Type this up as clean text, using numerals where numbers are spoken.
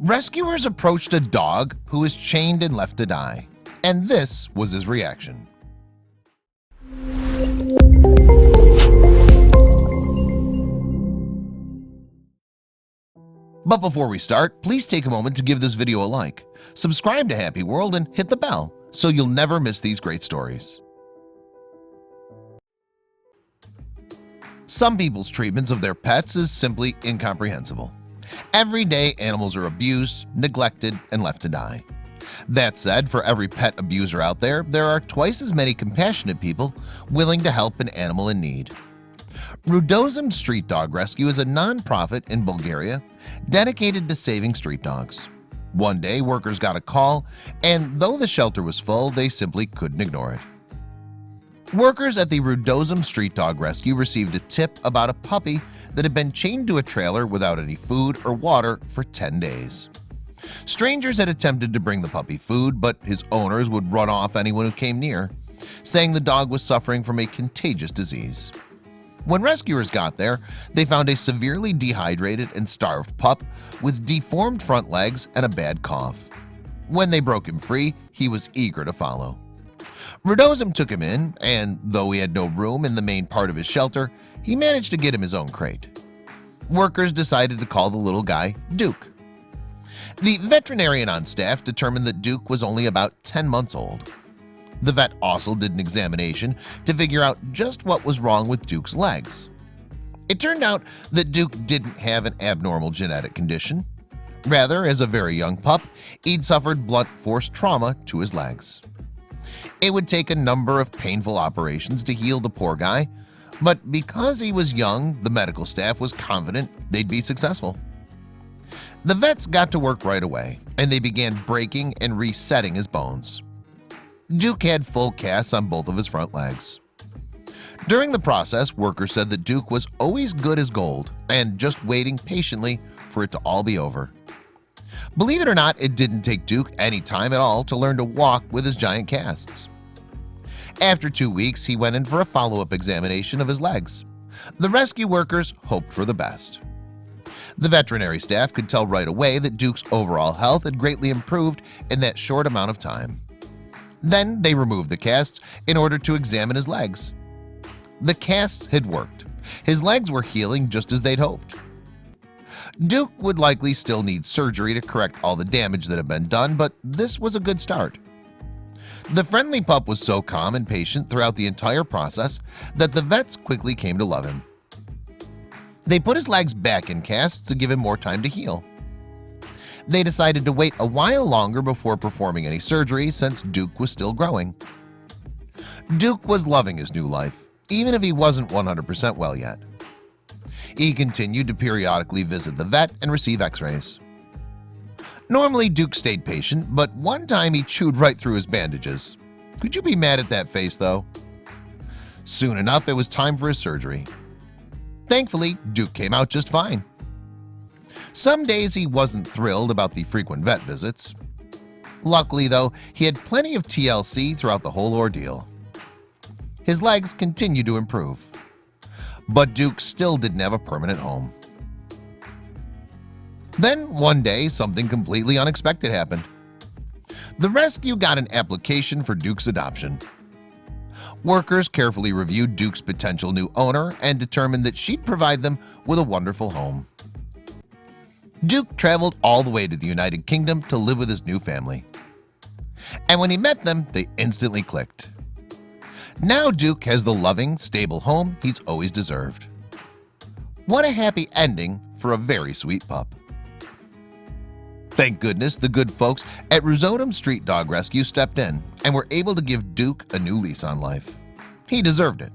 Rescuers approached a dog who was chained and left to die, and this was his reaction. But before we start, please take a moment to give this video a like, subscribe to Happy World, and hit the bell so you'll never miss these great stories. Some people's treatments of their pets is simply incomprehensible. Every day, animals are abused, neglected, and left to die. That said, for every pet abuser out there, there are twice as many compassionate people willing to help an animal in need. Rudozem Street Dog Rescue is a non-profit in Bulgaria dedicated to saving street dogs. One day, workers got a call, and though the shelter was full, they simply couldn't ignore it. Workers at the Rudozem Street Dog Rescue received a tip about a puppy that had been chained to a trailer without any food or water for 10 days. Strangers had attempted to bring the puppy food, but his owners would run off anyone who came near, saying the dog was suffering from a contagious disease. When rescuers got there, they found a severely dehydrated and starved pup with deformed front legs and a bad cough. When they broke him free, he was eager to follow. Rudozem took him in, and though he had no room in the main part of his shelter, he managed to get him his own crate. Workers decided to call the little guy Duke. The veterinarian on staff determined that Duke was only about 10 months old. The vet also did an examination to figure out just what was wrong with Duke's legs. It turned out that Duke didn't have an abnormal genetic condition. Rather, as a very young pup, he'd suffered blunt force trauma to his legs. It would take a number of painful operations to heal the poor guy, but because he was young, the medical staff was confident they'd be successful. The vets got to work right away, and they began breaking and resetting his bones. Duke had full casts on both of his front legs. During the process, workers said that Duke was always good as gold and just waiting patiently for it to all be over. Believe it or not, it didn't take Duke any time at all to learn to walk with his giant casts. After 2 weeks, he went in for a follow-up examination of his legs. The rescue workers hoped for the best. The veterinary staff could tell right away that Duke's overall health had greatly improved in that short amount of time. Then they removed the casts in order to examine his legs. The casts had worked. His legs were healing just as they'd hoped. Duke would likely still need surgery to correct all the damage that had been done, but this was a good start. The friendly pup was so calm and patient throughout the entire process that the vets quickly came to love him. They put his legs back in casts to give him more time to heal. They decided to wait a while longer before performing any surgery since Duke was still growing. Duke was loving his new life, even if he wasn't 100% well yet. He continued to periodically visit the vet and receive x-rays. Normally, Duke stayed patient, but one time he chewed right through his bandages. Could you be mad at that face, though? Soon enough, it was time for his surgery. Thankfully, Duke came out just fine. Some days he wasn't thrilled about the frequent vet visits. Luckily, though, he had plenty of TLC throughout the whole ordeal. His legs continued to improve. But Duke still didn't have a permanent home. Then one day, something completely unexpected happened. The rescue got an application for Duke's adoption. Workers carefully reviewed Duke's potential new owner and determined that she'd provide them with a wonderful home. Duke traveled all the way to the United Kingdom to live with his new family. And when he met them, they instantly clicked. Now Duke has the loving, stable home he's always deserved. What a happy ending for a very sweet pup. Thank goodness the good folks at Rudozem Street Dog Rescue stepped in and were able to give Duke a new lease on life. He deserved it.